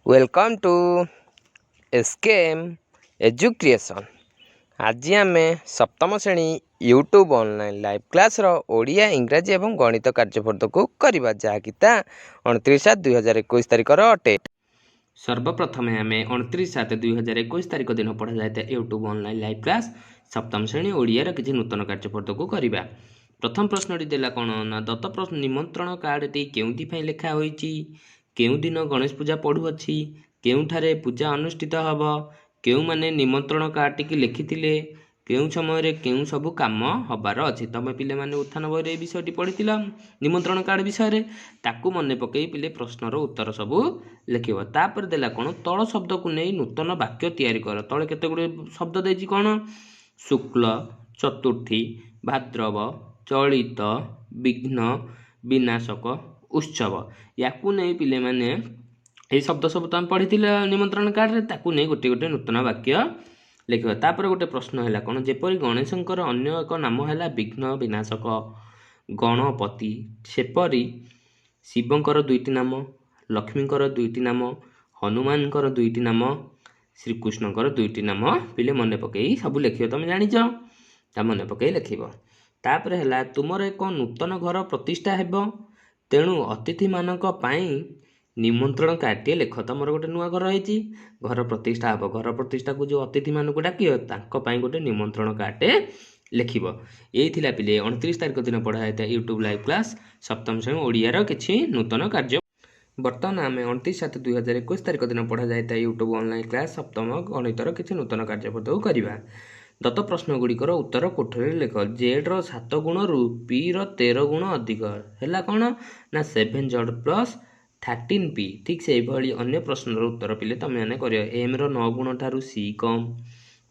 Welcome to SKM education. आज आम सप्तम श्रेणी YouTube online live class Odia इंग्राजी एवं गणित कार्यपद को करवा जहाँकि 29/7/2021 तारिखर अटे। सर्वप्रथम आम 29/7/2021 तारिख दिन पढ़ा जाए यूट्यूब ऑनलाइन लाइव क्लास सप्तम श्रेणी ओडिया किसी नूतन कार्यपद को करवा। प्रथम प्रश्नटी देला कौन ना दत्त निमंत्रण कार्डटी केउंथि लेखा होईची, केउं दिन गणेश पूजा पड़ुअछि, केउंठारे पूजा अनुष्ठित हब, केउं माने निमंत्रण कार्डटी की लिखिथिले, केउं समय केउं सबु काम हबार अछि। तमे पिले माने उत्थान बहिरे ए विषयटी पढ़िथिला निमंत्रण कार्ड विषय रे, ताकू मने पकई पिले प्रश्नर उत्तर सबु लिखिबो। तापर देला कोन तळ शब्द को नै नूतन वाक्य तयारी कर। तळे केते गुडे शब्द देछि कोन शुक्ल, चतुर्थी, भाद्रव, चलित, विघ्न, विनाशक, उत्सव। याकू नै पिले माने ए शब्द सब तुम पढ़ी निमंत्रण कार्ड रे, ताकू नै गोटे गोटे नूतन वाक्य लिखिबा। तापर गोटे प्रश्न हैला कोन जेपरि गणेशंकर अन्य एक नाम हैला विघ्न विनाशक गणपति, सेपरि शिवंकर दुईटी नाम, लक्ष्मींकर दुईटी नाम, हनुमानकर दुईटी नाम, श्रीकृष्णकर दुईटी नाम पिले मने पकई सब लिखिबो। तुम जानिछ ता मने पकई लिखिबो। तापर हैला तुमर एक नूतन घर प्रतिष्ठा हेबो, तेणु अतिथि मानक पाई निमंत्रण कार्डटे लेख। तुमर गोटे नुआ घर रही घर प्रतिष्ठा हे, घर प्रतिष्ठा को जो अतिथि मानक डाक गोटे निमंत्रण कार्डटे लिखिब। यही पिले 29 तारिख दिन पढ़ा जाता यूट्यूब लाइव क्लास सप्तम श्रेणी ओडियार किसी नूतन कार्य। बर्तमान आम 29/7/2021 तारिख दिन पढ़ा जाता यूट्यूब ऑनलाइन क्लास सप्तम गणितर किसी नूतन कार्यपद को करवा। दत्त प्रश्न गुड़िकर उत्तर कोठरी लिख। जेड रो 7 गुण रु पी रो 13 गुण अधिक है कौन ना 7z प्लस 13p। ठीक से भाई अन्य प्रश्नर उत्तर पिले तुम मैंने कर। एम रो 9 गुण ठारू सी कम,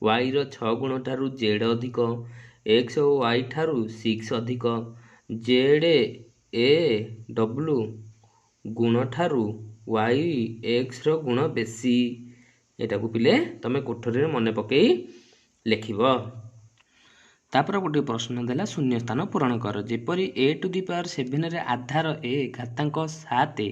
वाई रो 6 गुण ठारू जेड अधिक, एक्स और वाई ठारू 6 अधिक, जेड ए डब्ल्यू गुण ठारू वाई एक्स रो गुण बेसी। एटा को पिले तुम कोठरी मन पकई लिखिब। तापर गोटे प्रश्न देला शून्य स्थान पूरण कर। जेपरि a टू दी पावर 7 रे आधार a घातांक 7,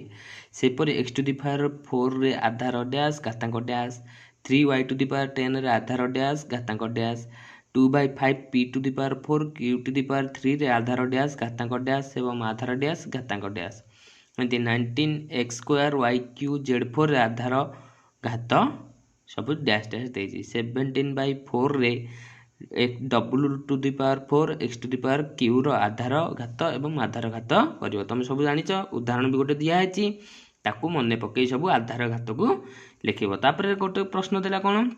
सेपरि x टू दी पावर 4 रे आधार डैश घातांक dash, 3y to the power 10 रे आधार डैश घातांक dash, 2/5 p to the power 4 q to the power 3 रे आधार डैश घातांक डैश एवं आधार डैश घातांक डैश। 19x² y³ z4 रे आधार घात सब डैश डैश देछि। 17/4 रे w to the power 4 x to the power q रो आधार घात एवं आधार घात करियो। तुम सब जानिछ उदाहरण भी गोटे दिया है, ताकू मने पकई सब आधार घात को लिखिबो। तापर गोटे प्रश्न देला कोन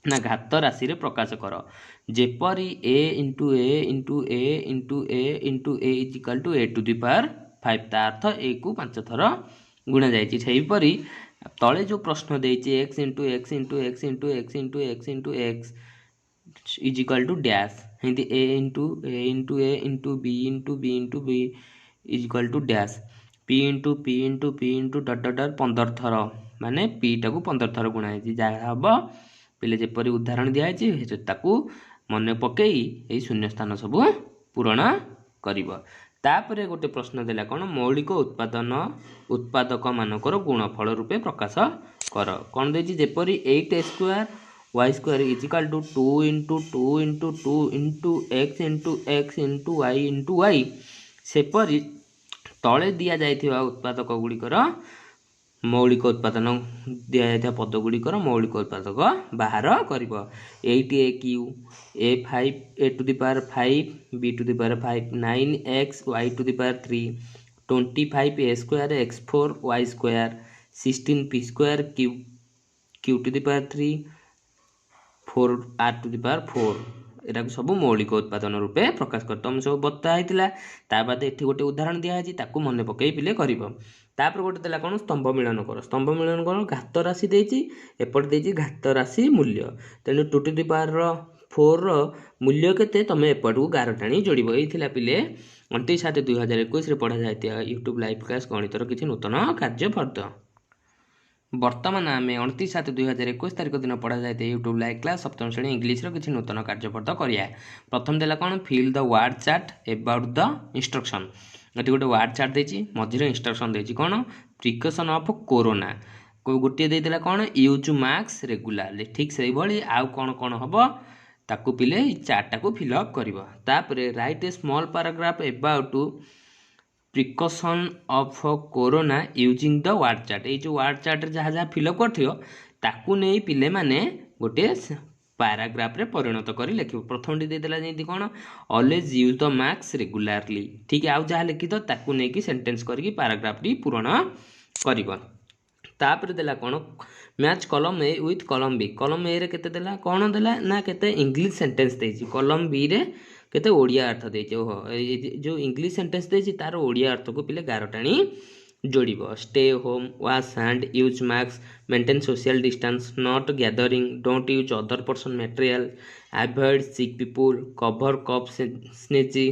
ना घात राशि रे प्रकाश कर। जेपरि a into a into a into a into a is equal to a to the power 5, ता अर्थ a को 5 थर गुणा जाइछि। सेहीपरि तले जो प्रश्न देछि x into x into x into x into x into x is equal to dash, हिंदी a into a into a into b into b into b is equal to dash, p into p into p into dot dot 15 थर माने p टाकू 15 थर गुणा है जहाँ हम पिले जेपरि उदाहरण दिखाई ताकू मन पकई यही शून्य स्थान सब पूरण करिब। तापरे गोटे प्रश्न देला कौन मौलिक उत्पादन उत्पादक मानकर गुणफल रूपे प्रकाश कर। कौन देछि जेपरि 8² y² is equal to 2 into 2 into 2 into x into x into y into y। सेपरि तले दिया जाइथिबा उत्पादक गुड़िकर मौलिक उत्पादन दिया जाइथिबा पद गुड़िकर मौलिक उत्पादक बाहर करिब। 8aq a5 a to the power 5 b to the power 5, 9x y to the power 3, 25 a² x4 y², 16p² q to the power 3, 4 r to the power 4। एटा सब मौलिक उत्पादन रूपे प्रकाश कर। तुम सब बता होइतिला ता बाद एठी गोटे उदाहरण दिया है, ताकू मने पकई पिले करिब। तापर गोटे देला कोन स्तंभ मिलन कर। स्तंभ मिलन कर घात राशि देछि, एपट देछि घात राशि मूल्य, तेनु 2 टू दी पावर 4 रो मूल्य केते तमे एपट को गार टाणी जोड़िबो। एथिला पिले 29/7/2021 रे पढ़ा जायतिया यूट्यूब लाइव क्लास गणितर किछि नूतन कार्यपद। बर्तमान आम 29/7/2021 तारिख दिन पढ़ा जाए यूट्यूब लाइव क्लास सप्तम श्रेणी इंग्लीश किसी नूतन कार्यपद करिया। प्रथम देला कौन fill the word chart about the instruction. ये गोटे वार्ड चार्ट देछि, मझिरे इंस्ट्रक्शन देछि कौन प्रिकॉशन ऑफ कोरोना। गोटे देदेला कौन यूज मार्क्स रेगुलारली ठीक से भाई आउ कौन कौन हम ताकू पिले चार्टा को फिलअप कर right A small paragraph about precaution of corona using the word chart ये जो वार्ड चार्ट जहाँ जहाँ फिलअप कर नहीं पिले माने गोटे पैराग्राफ रे परिणत कर लिख प्रथम देदेला जमी कौन ऑलवेज यूज द मार्क्स रेगुलारली ठीक आउ जहाँ लिखित ताकू नहीं सेंटेंस करके पैराग्राफ टी पूरण कर तापर देला कौन match column A with column A रे केते देला कौन देला ना केते इंग्लिश सेंटेंस देछि कॉलम बी रे केते ओडिया अर्थ देछि ओहो जो इंग्लिश सेंटेंस देछि तार ओडिया अर्थ को पिले गारटाणी जोड़िबो stay home wash hand use mask maintain social distance not gathering don't use other person material avoid sick people cover cough स्नेची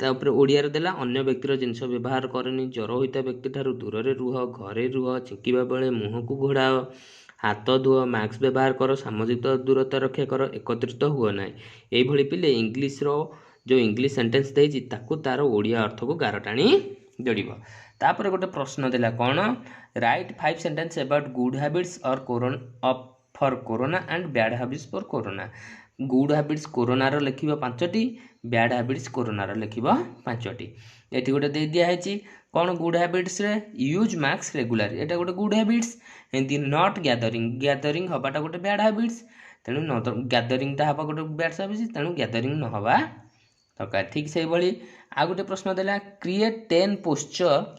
तापर ओडिया देला अन्य व्यक्तिर जिनस व्यवहार करनी ज्वर होता व्यक्ति ठारू दूर रे रुह घरे रुह छिंकिबा बेले मुह को घोड़ाओ हाथ धुओ मास्क व्यवहार कर सामाजिक दूरता रक्षा कर एकत्रित हुआ ना ये पिले इंग्लिश रो जो इंग्लिश सेंटेंस देछि ताकू तार ओडिया अर्थ को गारटाणी जोड़िबो तापर गोटे प्रश्न देला कौन write 5 sentence about good habits और corona for corona and bad habits for corona good habits corona रो लिखिबो 5टी बैड हैबिट्स कोरोना रो लिखिबो 5टी एठी गोटे दे दिया है कौन गुड हैबिट्स रे यूज मास्क रेगुलर एटा गोटे गुड हैबिट्स एंदी नॉट गैदरिंग हबाटा गोटे बैड हैबिट्स तेणु गैदरिंग ता हबा गोटे बैड हैबिट्स तेणु गैदरिंग न हबा दरकार ठीक से भली आ गोटे प्रश्न देला create 10 posture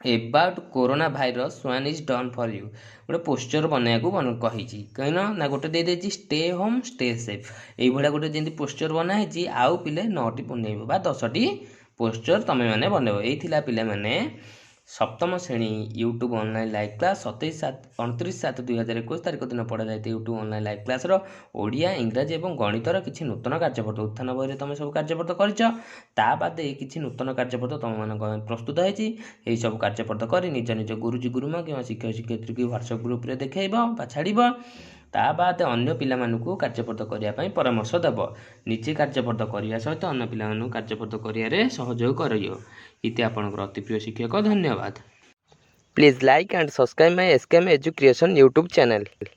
about corona virus one is done for you गोटे पोस्टर बनाया कही कहीं ना गोटे दे देछि स्टे होम स्टे सेफ ये भाया गोटे जमी पोस्टर बनाई आउ पिले 9टी बनइब बा 10टी पोस्टर तमें मैंने बनइब ये पिले मैंने सप्तम श्रेणी यूट्यूब ऑनलाइन लाइव क्लास 29/7/2021 तारीख दिन पढ़ा जाए YouTube online live class Odia इंग्राजी और गणितर किसी नूतन कार्यपद उत्थान बही तुम सब कार्यपद कर किसी नूतन कार्यपद तुम मान प्रस्तुत होती सब कार्यपद कर निज निज गुरुजी गुरुमा कि शिक्षक शिक्षयित्री की व्हाट्सएप ग्रुप रे देखा छाड़ ता बाद अन्य पिलामानकु कार्यपद करने परामर्श देव निजे कार्यपद करने सहित अन्य पिलामानकु कार्यपद करियारे सहयोग करियो इति आपनकर अति प्रिय शिक्षक धन्यवाद please like and subscribe my SKM education YouTube channel.